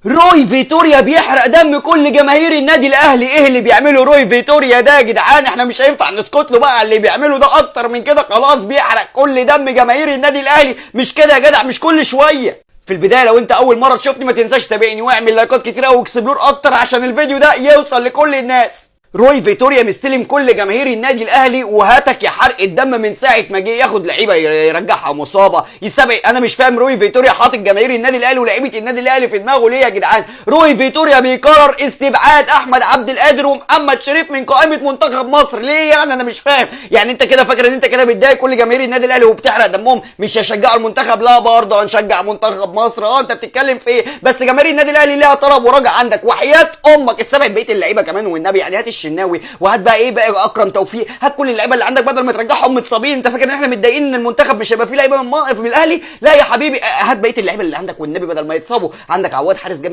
روي فيتوريا بيحرق دم كل جماهير النادي الاهلي. ايه اللي بيعمله روي فيتوريا ده يا جدعان؟ احنا مش هينفع نسكت له بقى. اللي بيعمله ده اكتر من كده، خلاص بيحرق كل دم جماهير النادي الاهلي. مش كده يا جدع؟ مش كل شويه. في البدايه لو انت اول مره تشوفني ما تنساش تابعني واعمل لايكات كتير قوي واكسبلور اكتر عشان الفيديو ده يوصل لكل الناس. روي فيتوريا مستلم كل جماهير النادي الاهلي وهاتك يا حرق الدم من ساعه ما جه ياخد لعيبه يرجعها مصابه يستبعد. انا مش فاهم روي فيتوريا حاطط جماهير النادي الاهلي ولاعيبه النادي الاهلي في دماغه ليه يا جدعان؟ روي فيتوريا بيقرر استبعاد احمد عبد القادر ومحمد شريف من قائمه منتخب مصر. ليه يعني؟ انا مش فاهم. يعني انت كده فاكر ان انت كده بتضايق كل جماهير النادي الاهلي وبتحرق دمهم؟ مش هيشجعوا المنتخب؟ لا برضه هنشجع منتخب مصر. انت بتتكلم في ايه؟ بس جماهير النادي الاهلي ليها طلب وراجع عندك، وحياه امك استبعد بقيه اللعيبه كمان والنبي. يعني هات الشناوي وهات بقى ايه بقى اكرم توفيق، هات كل اللعيبه اللي عندك بدل ما ترجعهم متصابين. انت فاكر ان احنا متضايقين ان المنتخب مش هيبقى فيه لعيبه من الاهلي؟ لا يا حبيبي، هات بقيه اللعيبه اللي عندك والنبي بدل ما يتصابوا. عندك عواد حارس جامد